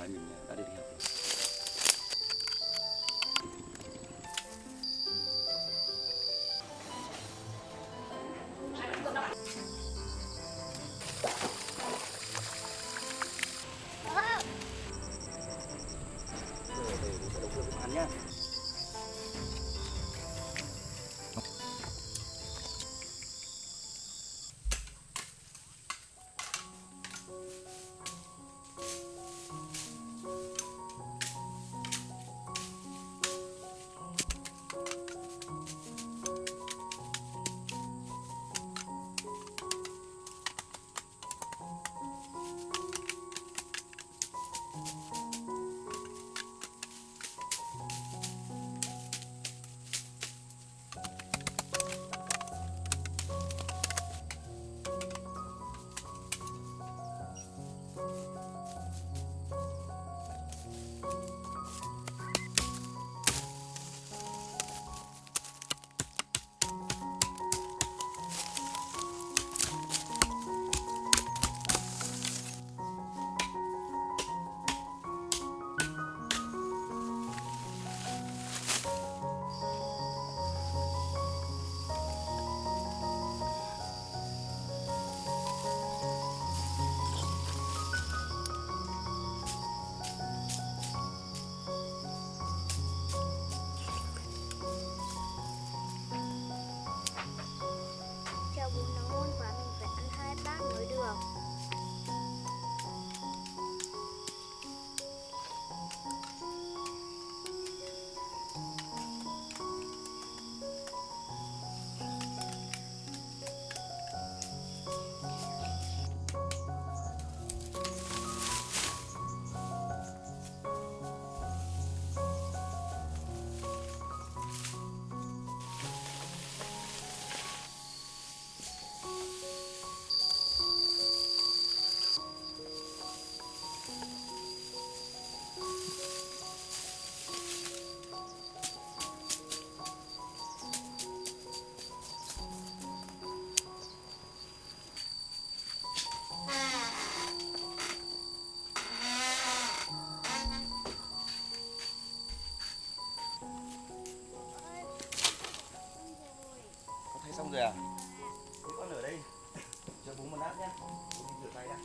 gái mình đã đi học rồi. Giờ về mình sẽ nấu cơm ăn nhá. Chào bún nó ngon quá, mình phải ăn 2 bát mới được. Con thấy xong rồi à? Thế con ở đây cho bố một lát nhé. Bố đi rửa tay đã.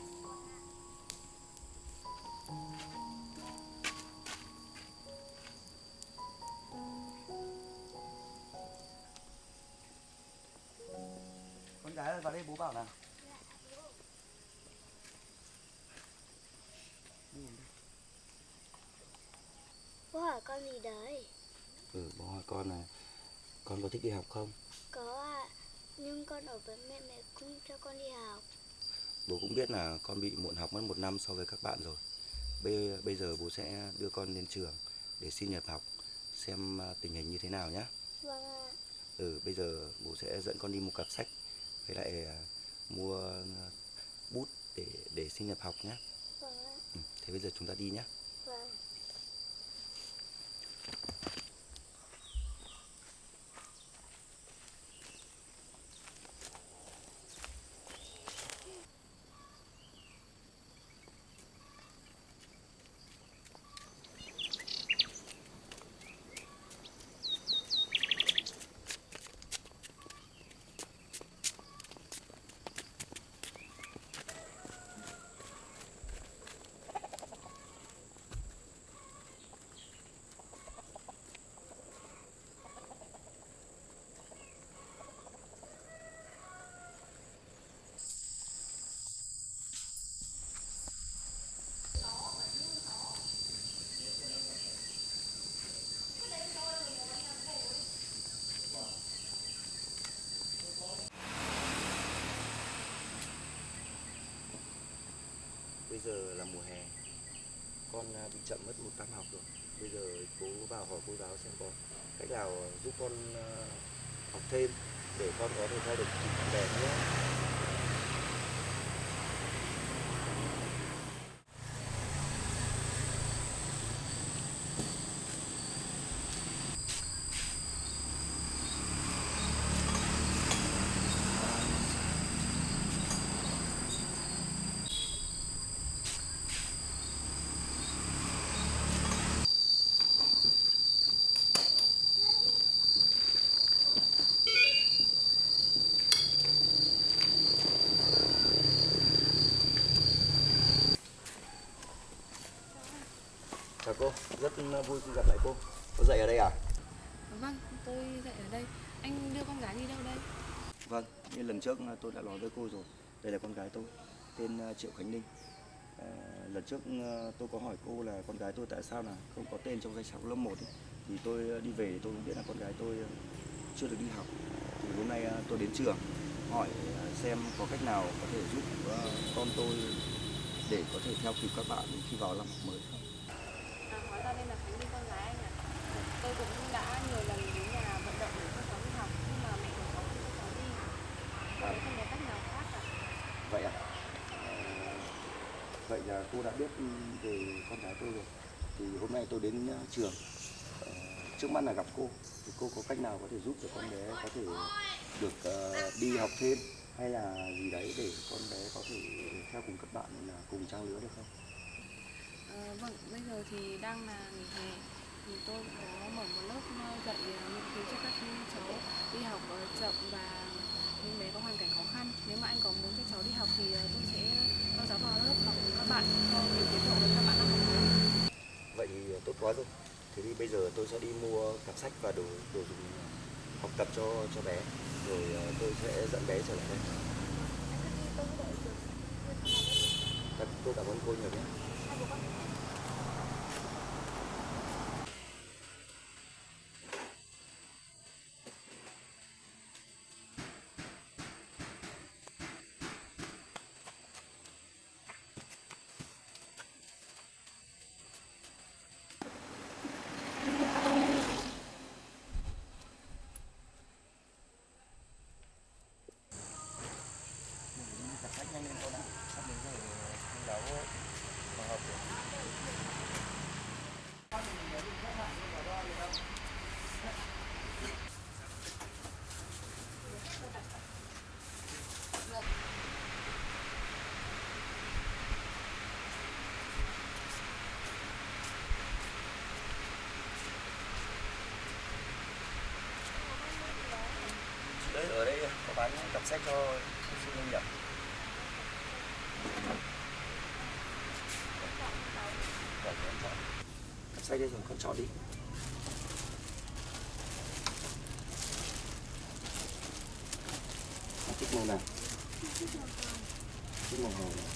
Con gái ơi, vào đây bố bảo nào. Bố hỏi con gì đấy? Bố hỏi con là con có thích đi học không? Có ạ, nhưng con ở với mẹ không cho con đi học. Bố cũng biết là con bị muộn học mất 1 năm so với các bạn rồi. Bây giờ bố sẽ đưa con đến trường để xin nhập học, xem tình hình như thế nào nhé. Vâng ạ. Bây giờ bố sẽ dẫn con đi mua cặp sách với lại mua bút để xin nhập học nhé. Vâng ạ. Thế bây giờ chúng ta đi nhé. Vâng. Bây giờ là mùa hè, con bị chậm mất 1 năm học rồi. Bây giờ bố vào hỏi cô giáo xem có cách nào giúp con học thêm để con có thể theo được kịp đề nhé. Chào cô, rất vui khi gặp lại cô. Cô dạy ở đây à? Vâng, tôi dạy ở đây. Anh đưa con gái đi đâu đây? Vâng, như lần trước tôi đã nói với cô rồi. Đây là con gái tôi, tên Triệu Khánh Linh. Lần trước tôi có hỏi cô là con gái tôi tại sao là không có tên trong danh sách lớp 1 ấy. Thì tôi đi về thì tôi cũng biết là con gái tôi chưa được đi học. Thì hôm nay tôi đến trường hỏi xem có cách nào có thể giúp con tôi để có thể theo kịp các bạn khi vào năm học mới không? Hóa ra đây là Khánh Linh con gái anh ạ. Tôi cũng đã nhiều lần đến nhà vận động để cho cháu đi học, nhưng mà mẹ của cháu không cho cháu đi. Cháu không có cách nào khác cả. Vậy à? Vậy là cô đã biết về con gái tôi rồi. Thì hôm nay tôi đến trường, trước mắt là gặp cô. Thì cô có cách nào có thể giúp cho con bé có thể được đi học thêm hay là gì đấy để con bé có thể theo cùng các bạn là cùng trang lứa được không? Vâng, bây giờ thì đang là nghỉ hè. Thì tôi có mở một lớp dạy miễn phí cho các cháu đi học chậm và những bé có hoàn cảnh khó khăn. Nếu mà anh có muốn cho cháu đi học thì tôi sẽ cho cháu vào lớp học cùng các bạn cho nhiều tiến độ với các bạn năm học mới. Vậy thì tốt quá rồi. Thế thì bây giờ tôi sẽ đi mua cặp sách và đồ dùng học tập cho bé. Rồi tôi sẽ dẫn bé trở lại đây. Tôi cảm ơn cô nhiều nhé. Cặp sách nhanh lên con ạ. Sắp đến giờ thông báo vào học rồi. Đấy, ở đây có bán cặp sách cho học sinh Linh nhỉ? Để con chọn. Cặp sách đây rồi, con chọn đi. Con thích màu nào? Thích màu hồng này.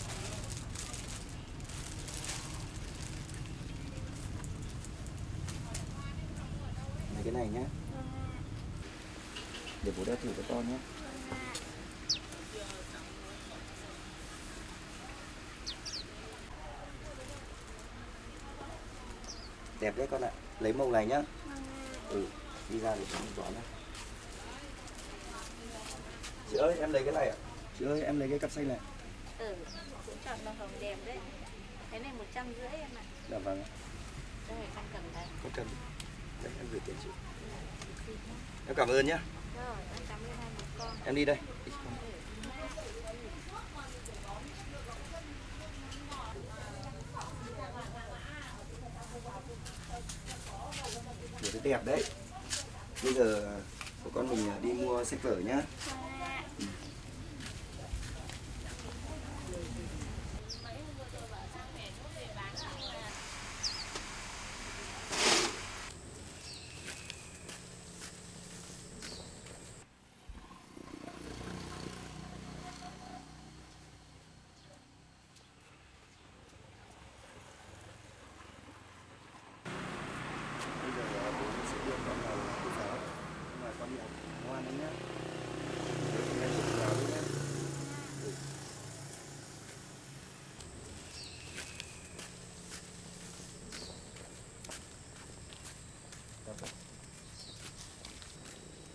Này cái này nhá. Để bố đeo thử cho con nhé. Đẹp đấy con ạ. Lấy màu này nhá. Đi ra để con chọn nhá. Chị ơi, em lấy cái này ạ. Chị ơi, em lấy cái cặp xanh này. Cũng chọn màu hồng đẹp đấy. Cái này 150 em ạ. Dạ vâng ạ. Đây con cầm đây. Con cầm. Đấy, em gửi tiền chị. Em cảm ơn nhá. Rồi, con cảm ơn hai bố con. Em đi đây. Đi con. Đồ đấy đẹp đấy. Bây giờ của con mình đi mua sách vở nhá. Bây giờ bố sẽ đưa con vào cô giáo. Nhưng mà con đi học ngoan đấy nhá. Để con nghe cô giáo đấy nhá.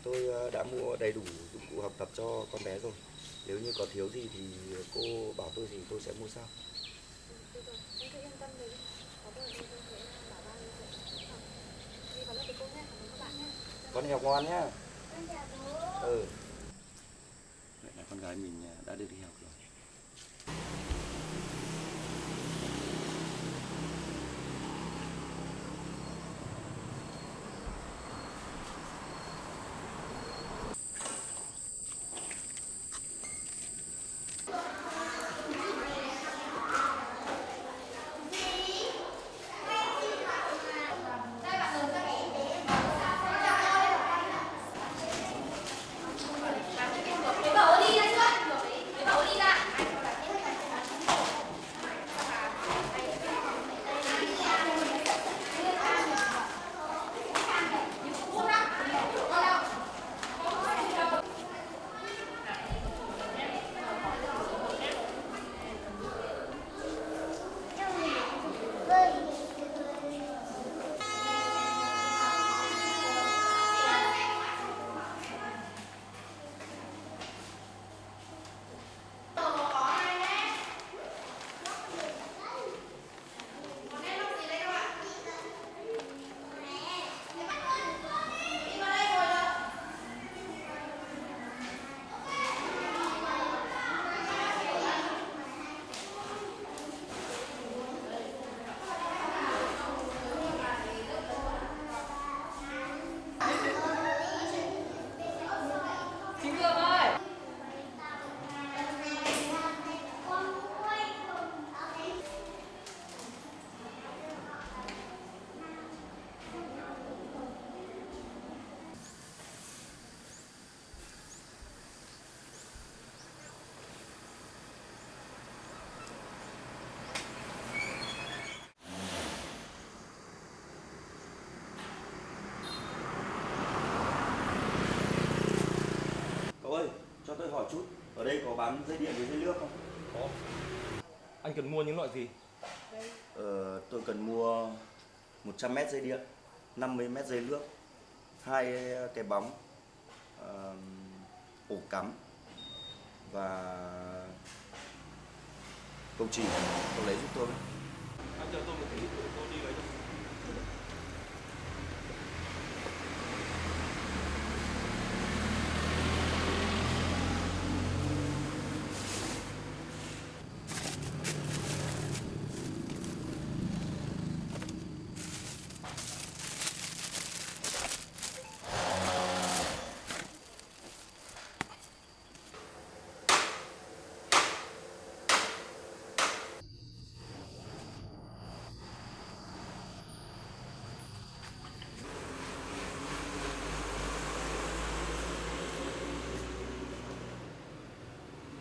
Tôi đã mua đầy đủ dụng cụ học tập cho con bé rồi. Nếu như có thiếu gì thì cô bảo tôi thì tôi sẽ mua sau. Anh cứ yên tâm đi. Có đồ đi tôi sẽ bảo ba đi học. Đi vào lớp với cô nhé, cảm ơn các bạn nhé. Con đi học ngoan nhá. Con chào bố. Vậy là con gái mình đã được đi học rồi. đây có bán dây điện với dây nước không? Có. Anh cần mua những loại gì? Tôi cần mua 100 mét dây điện, 50 mét dây nước, 2 cái bóng, ổ cắm và cầu chỉ. Cậu lấy giúp tôi với. Anh chờ tôi một tí, tôi đi lấy cho.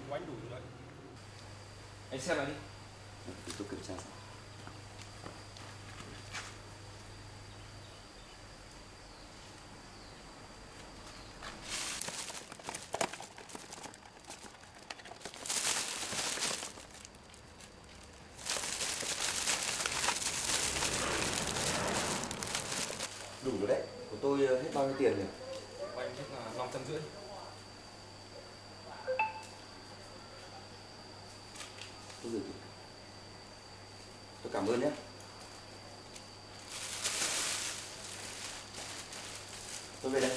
Của anh đủ rồi đấy. Anh xem lại đi. Để tôi kiểm tra xem. Đủ rồi đấy. Của tôi hết bao nhiêu tiền nhỉ? Của anh chắc là 550. Tôi gửi. Tôi cảm ơn nhé. Tôi về đây.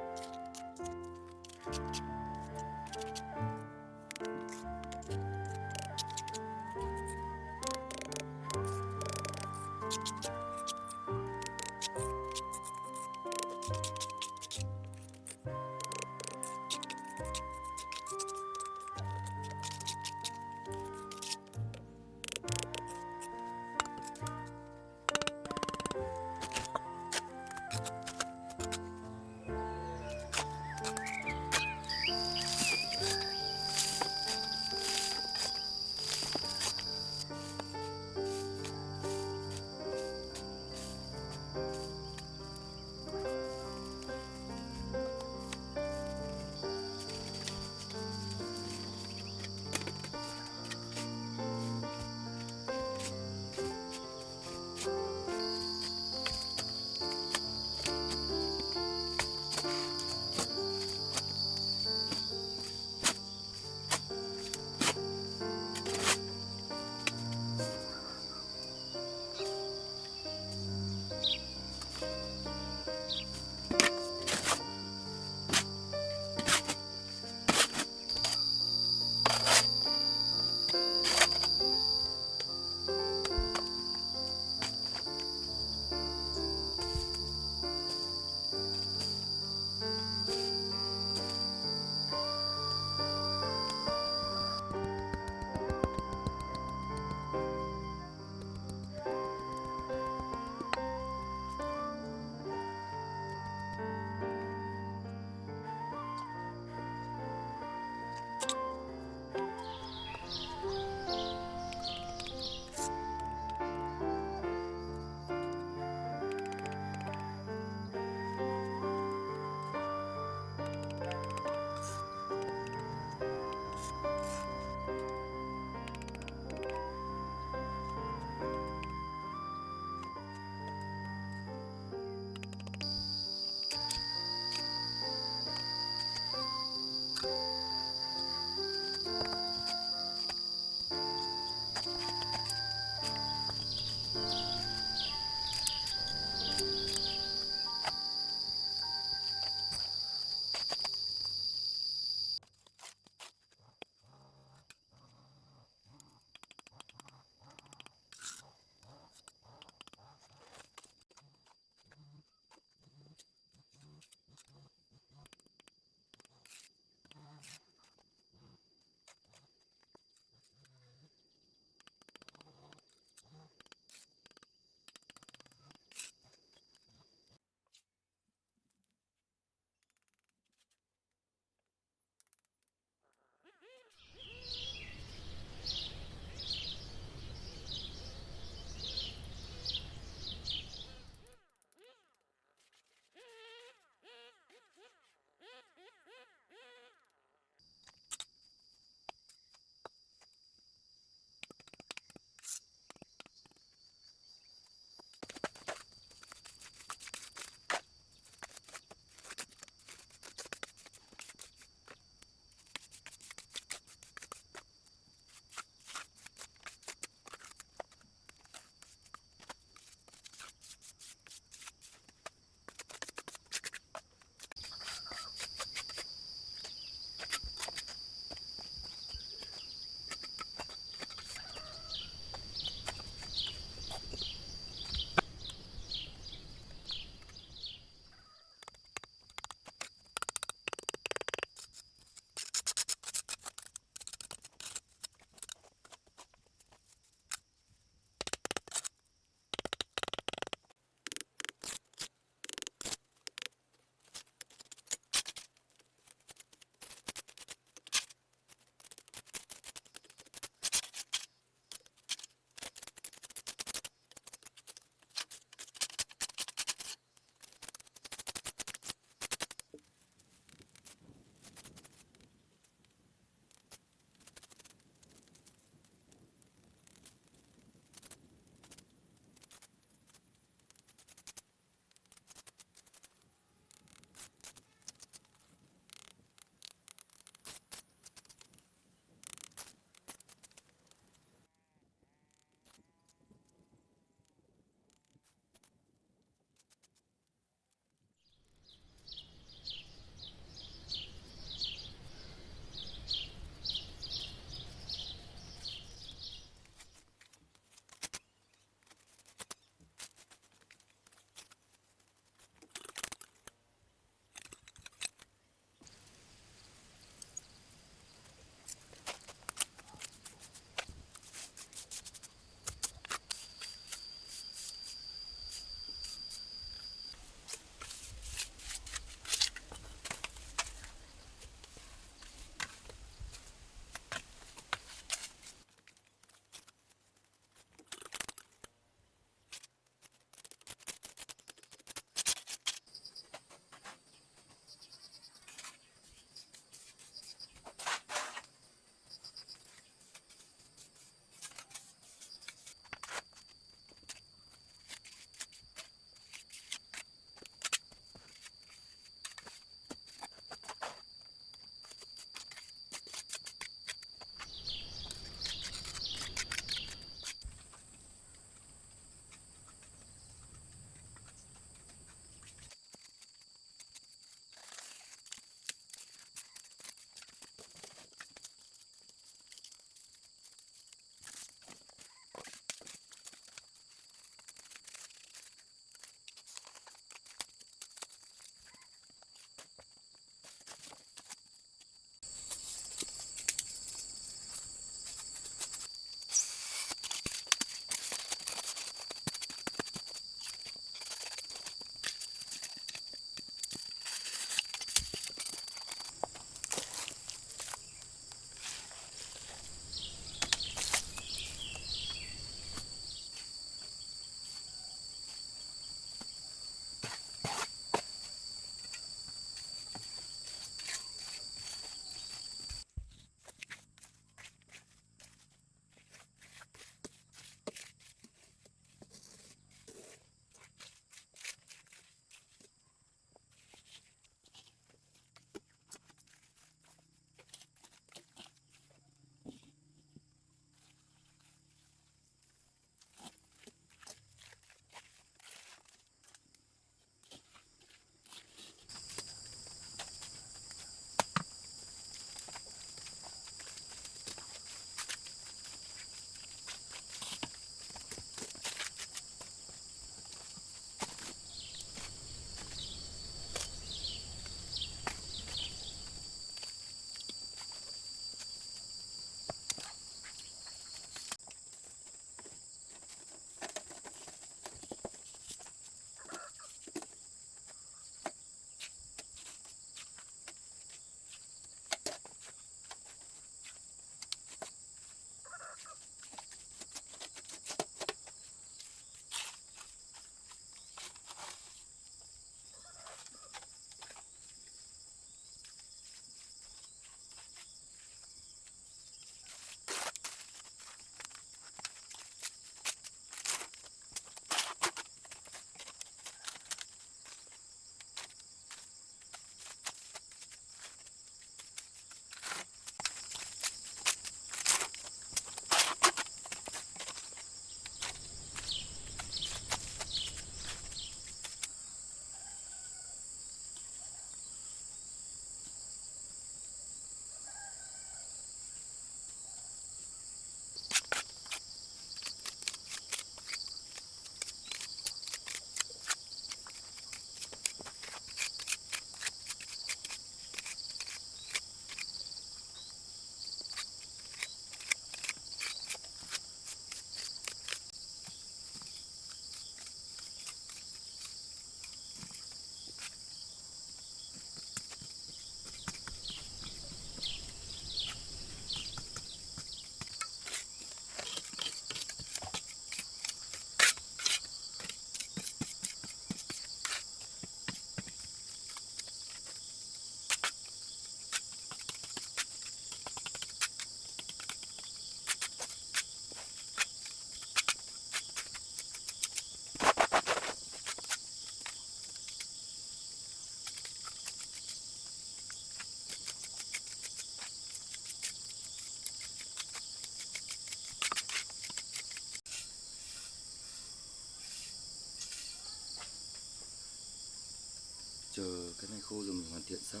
Chờ cái này khô rồi mình hoàn thiện sau.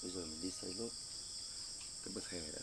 Bây giờ mình đi xây lốt cái bậc hè đã.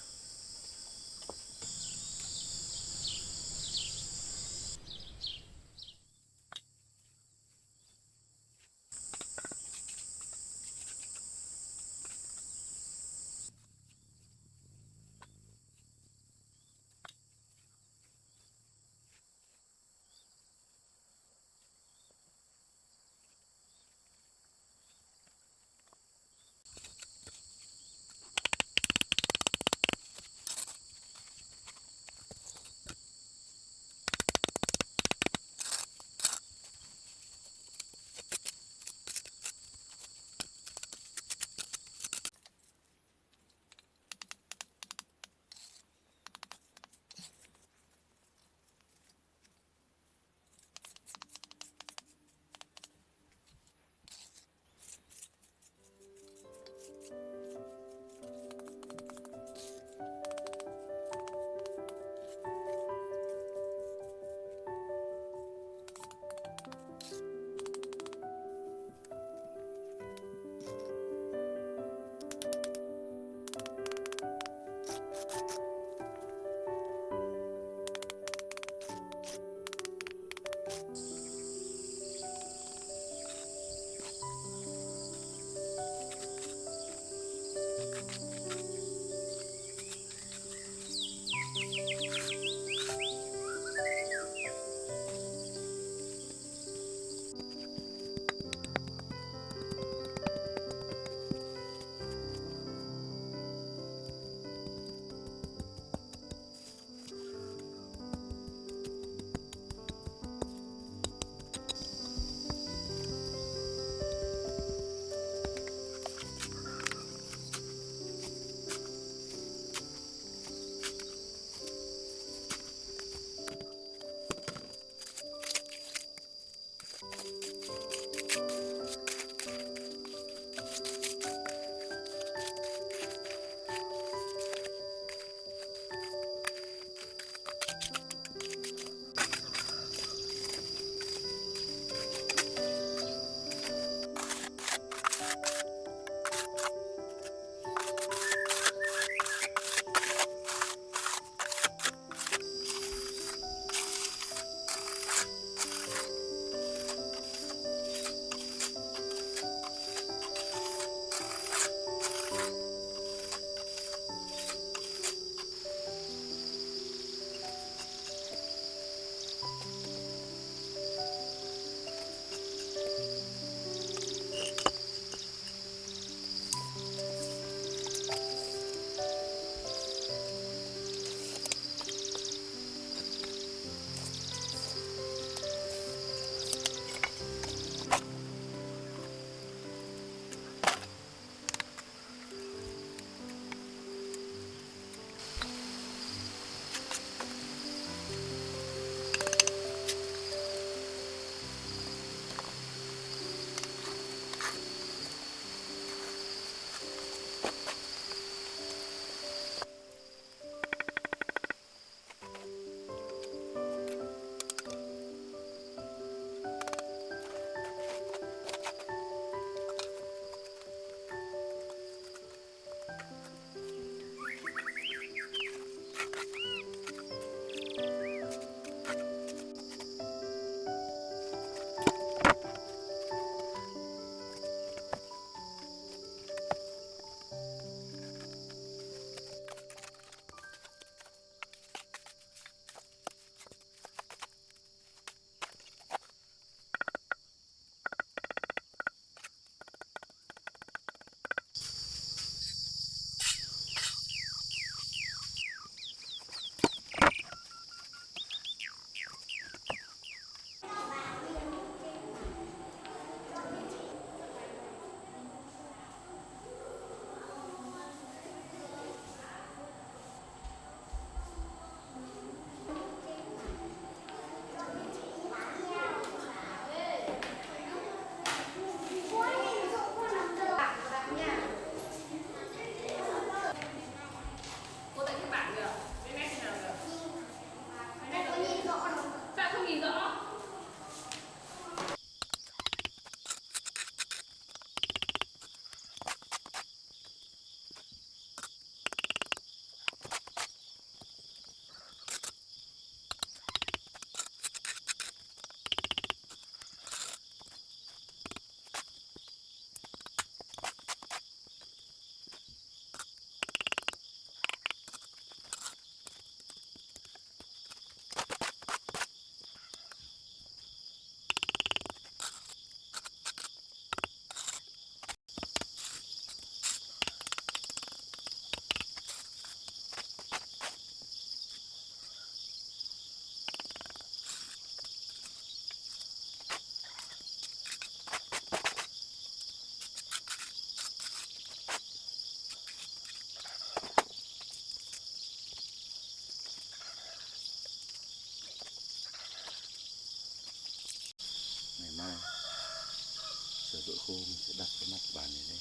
là bữa khô mình sẽ đặt cái mặt bàn này lên.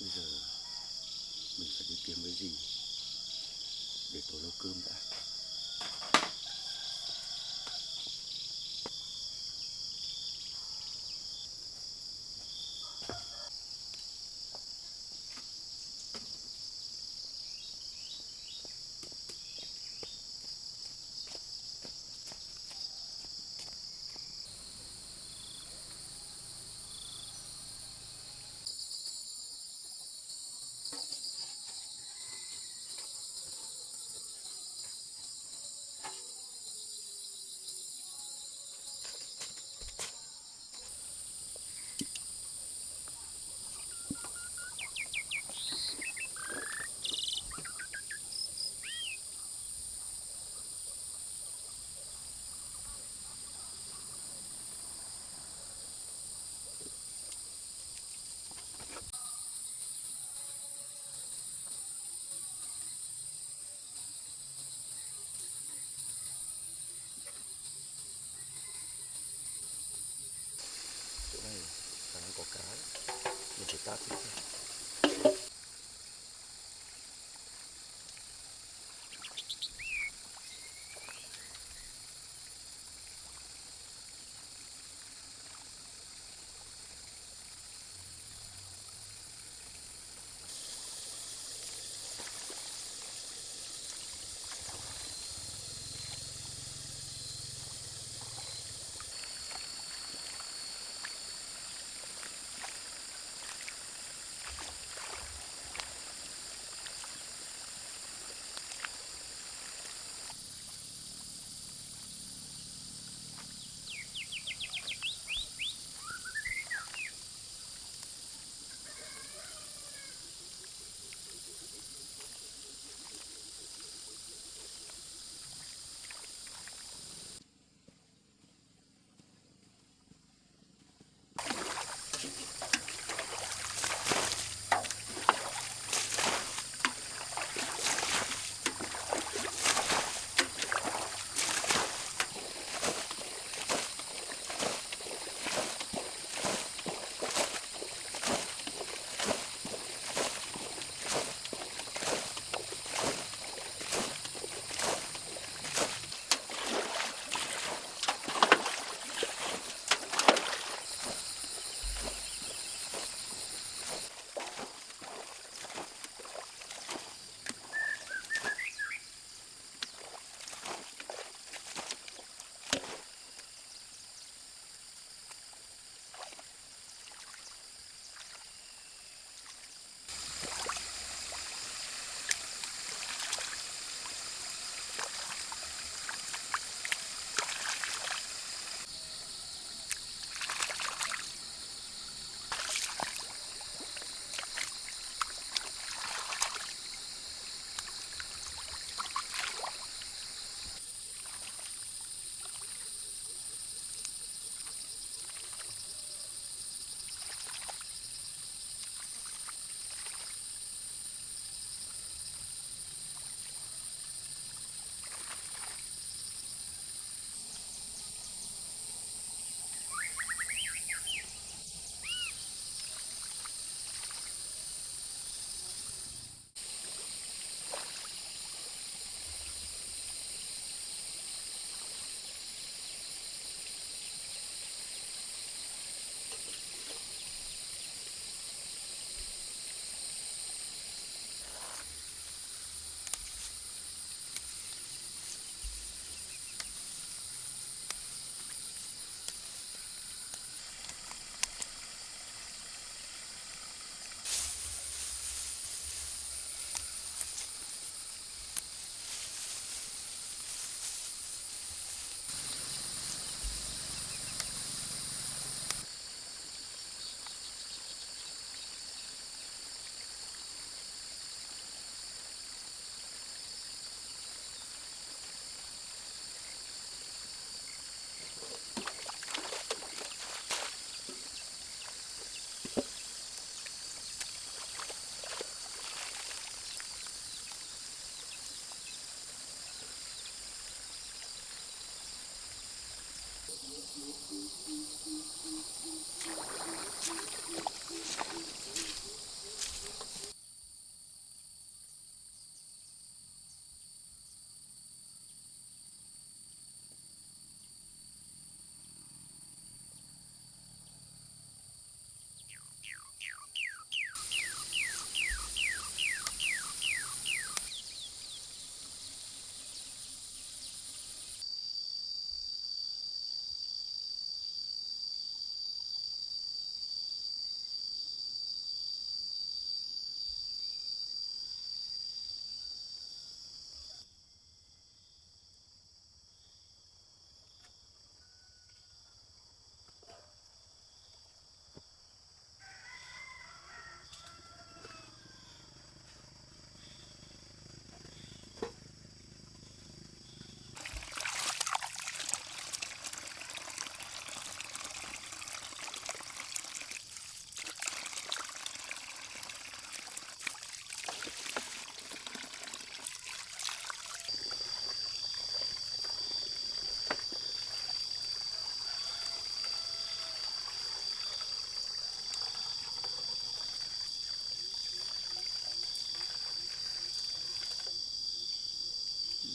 Bây giờ mình phải đi kiếm cái gì để tối nấu cơm đã.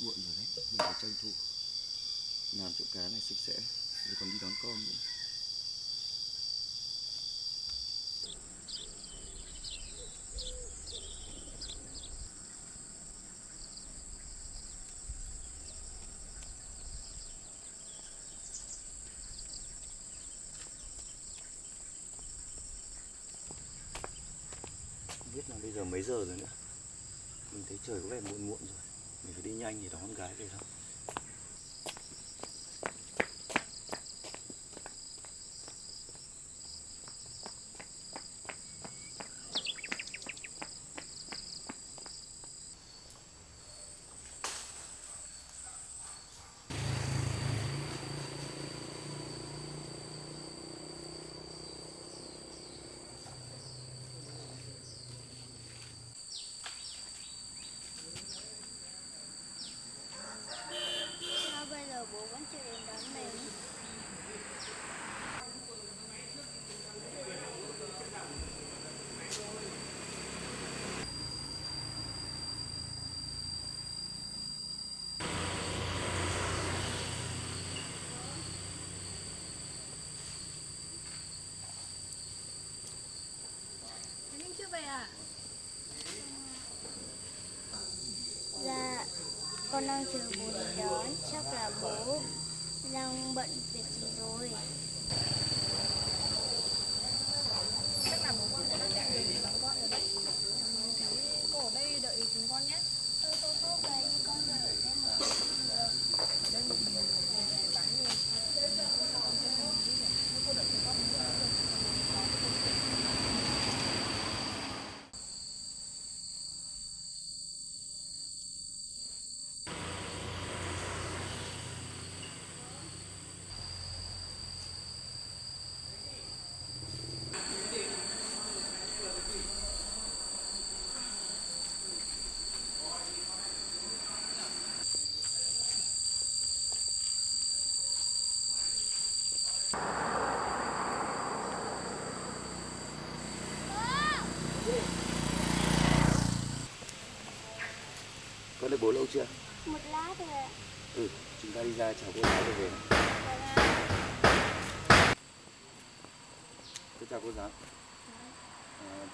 Muộn rồi đấy, mình phải tranh thủ làm chỗ cá này sạch sẽ rồi còn đi đón con nữa. Không biết là bây giờ mấy giờ rồi nữa. Mình thấy trời có vẻ muộn muộn rồi. Mình phải đi nhanh để đón con gái về thôi. Sao bây giờ bố vẫn chưa đến đón mình? Anh chưa về à? Dạ, con đang chờ bố đến đón, chắc là bố đang bận việc gì rồi. Chắc là bố con sẽ đang chạy về đón con rồi đấy. Thế cô ở đây đợi chúng con nhé. Thôi cô về đi, con đợi thêm một chút cũng được. Ở đây một mình về bán luôn. Sao con không làm gì nhỉ? Thế cô đợi chúng con một chút cũng được. Có cái công việc. Con đợi bố lâu chưa? Một lát thôi ạ. Ừ, chúng ta đi ra chào cô giáo rồi về. Vâng ạ. Tôi chào cô giáo.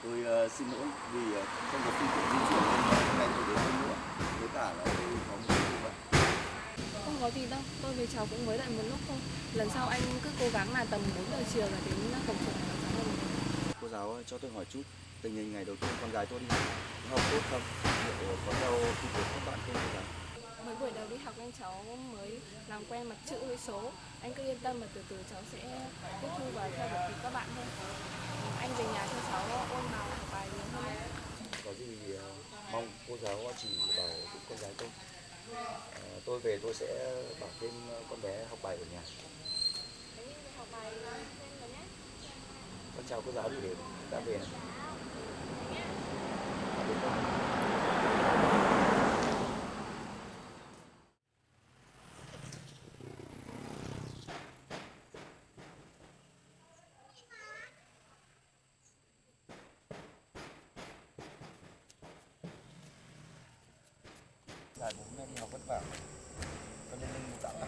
Tôi xin lỗi vì không có phương tiện di chuyển nên hôm nay tôi đến không muộn. Với cả là tôi có một cái vụ bận. Không có gì đâu, tôi về cháu cũng mới đợi một lúc thôi. Lần sau anh cứ cố gắng là tầm 4 giờ chiều là đến cổng trường là cháu hơn. Cô giáo ơi, cho tôi hỏi chút, tình hình ngày đầu tiên con gái tôi đi học tốt không? Liệu có theo kịp được các bạn không cô giáo? Mới buổi đầu đi học anh cháu mới làm quen mặt chữ với số. Anh cứ yên tâm mà từ từ cháu sẽ tiếp thu và theo được kịp các bạn thôi. Anh về nhà cho cháu ôn vào học bài nhiều hơn nhé. Có gì mong cô giáo chỉ bảo giúp con gái tôi. Tôi về tôi sẽ bảo thêm con bé học bài ở nhà. Thế nhưng học bài thêm rồi nhé. Con chào cô giáo đi để đã về. Nhé. Tạm biệt con. Lại bố hôm nay đi học vất vả, con lên lưng tặng à?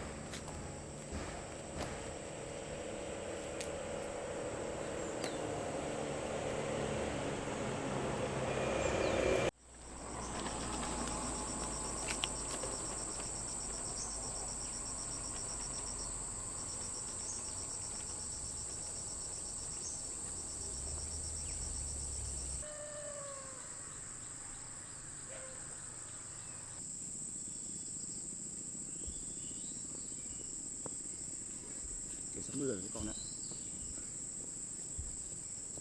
Trời sắp mưa rồi các con ạ.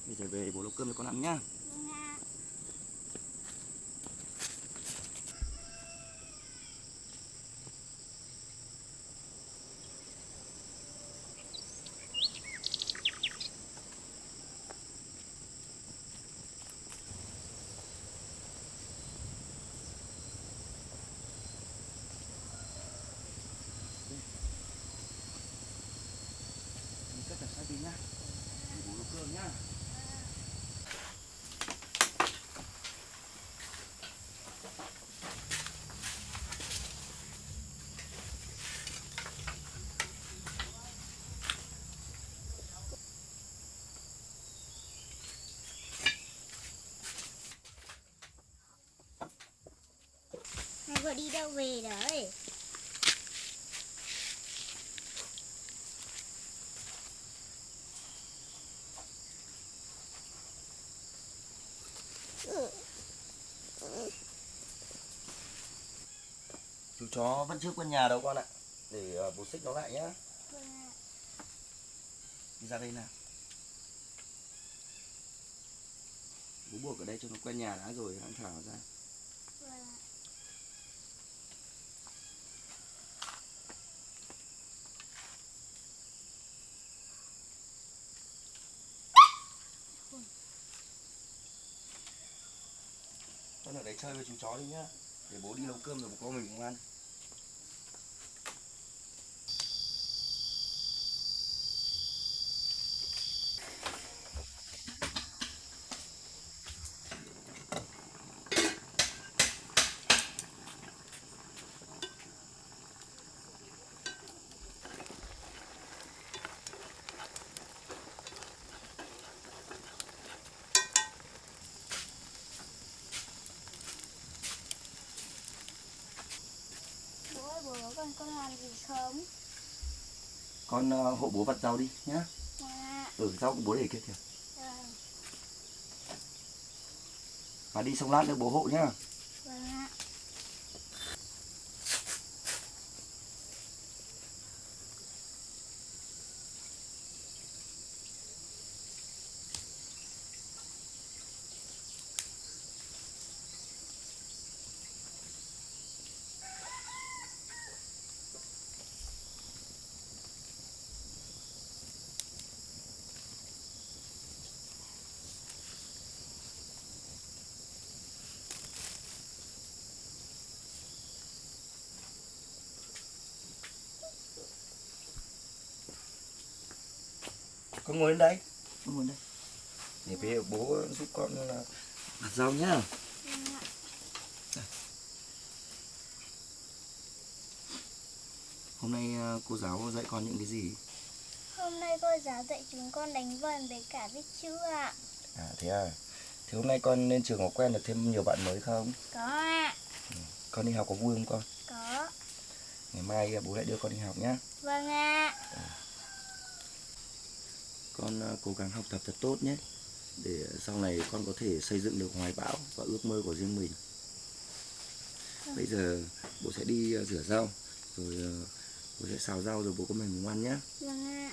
Bây giờ về bố nấu cơm cho con ăn nhá. Vâng ạ. Đi cất cả sang đi nhá. Để bố nấu cơm nhá. Mày vừa đi đâu về đấy? Chú chó vẫn chưa quen nhà đâu con ạ. Để bố xích nó lại nhá. Vâng ạ. Đi ra đây nào. Bố buộc ở đây cho nó quen nhà đã rồi hãng thả nó ra. Vâng ạ. Con ở đấy chơi với chú chó đi nhá. Để bố đi nấu cơm rồi bố con mình cùng ăn. Bố ơi, bố cần con làm gì không? Con hộ bố vặt rau đi nhá. Vâng ạ. Rau của bố để kia kìa. Vâng. Và đi xong lát nữa bố hộ nhá. Vâng ạ. Con ngồi lên đây. Con ngồi đây. Để về bố giúp con vặt rau nhá. Vâng ạ. Hôm nay cô giáo dạy con những cái gì? Hôm nay cô giáo dạy chúng con đánh vần với cả viết chữ ạ. À thế à. Thế hôm nay con lên trường có quen được thêm nhiều bạn mới không? Có ạ. Con đi học có vui không con? Có. Ngày mai bố lại đưa con đi học nhá. Vâng ạ. Con cố gắng học tập thật tốt nhé. Để sau này con có thể xây dựng được hoài bão và ước mơ của riêng mình. Bây giờ bố sẽ đi rửa rau. Rồi bố sẽ xào rau rồi bố con mình cùng ăn nhé. Vâng ạ.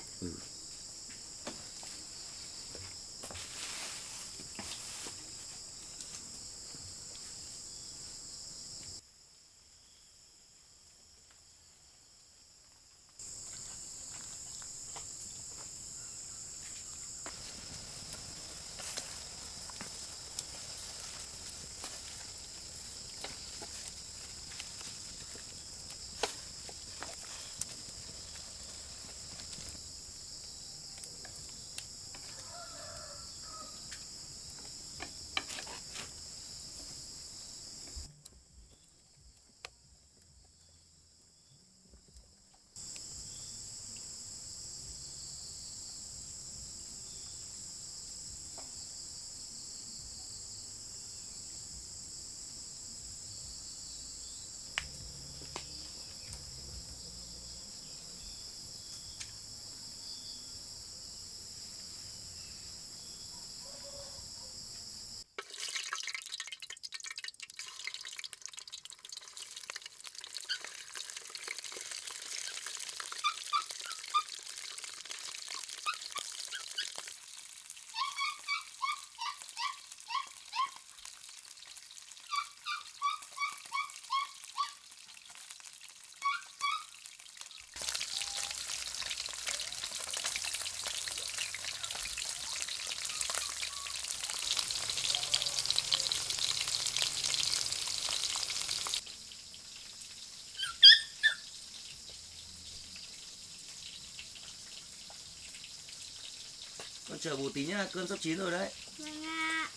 chờ bố tí nhá, cơm sắp chín rồi đấy. Vâng ạ.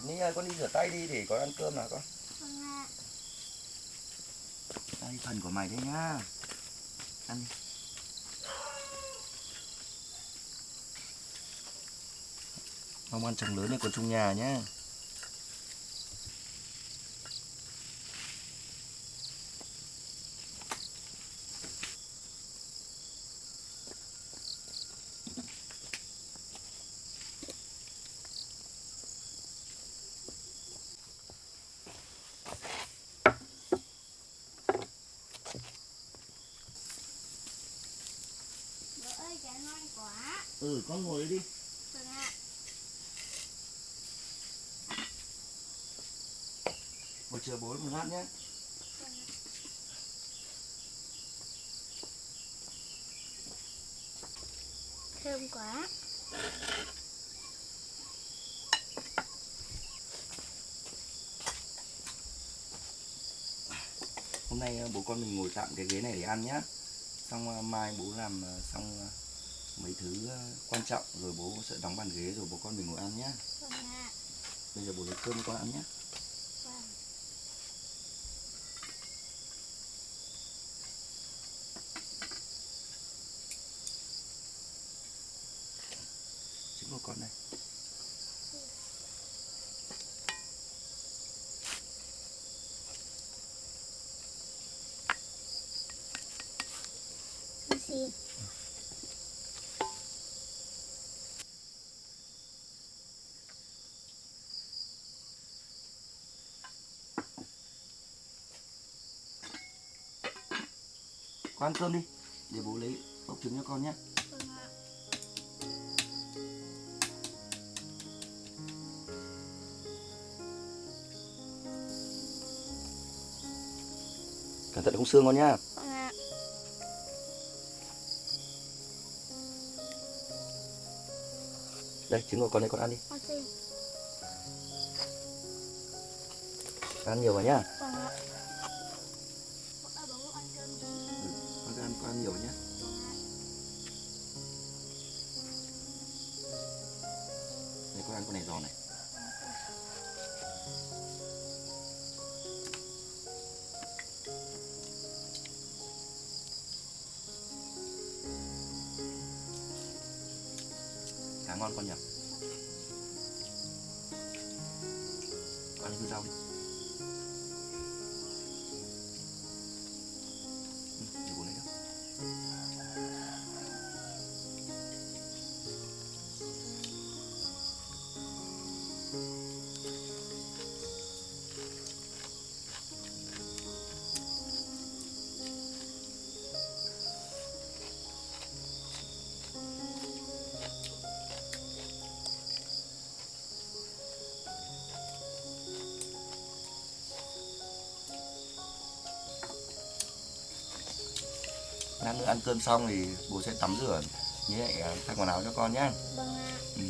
Ní ơi, con đi rửa tay đi để con ăn cơm nào con. Vâng ạ. Đây phần của mày đấy nhá. Ăn đi. Mong ăn chồng lớn này còn trong nhà nhá. Bố ơi, chả ngon quá. Ừ, con ngồi đi. Vâng ạ. Ngồi chờ bố một lát nhé. Vâng ạ. Thơm quá. Hôm nay bố con mình ngồi tạm cái ghế này để ăn nhá. Xong mai bố làm xong mấy thứ quan trọng rồi bố sẽ đóng bàn ghế rồi bố con mình ngồi ăn nhá. Vâng ạ. Bây giờ bố lấy cơm cho con ăn nhé. Vâng. Trứng của con này. Con xin. Con ăn cơm đi. Để bố lấy ốc trứng cho con nhé. Vâng ạ. Cẩn thận không xương con nhá. Vâng ạ. Đây trứng của con đây con ăn đi. Con xin. Ăn nhiều vào nhá. Vâng ạ. Bố ơi, bố ăn cơm đi. Con ăn nhiều nhá. Vâng ạ. Đây con ăn con này giòn này. Cá ngon con nhỉ. Con ăn cái rau đi. Để bố lấy đâu. Lát nữa ăn cơm xong thì bố sẽ tắm rửa nhé, thay quần áo cho con nhá. Vâng ạ. Ừ.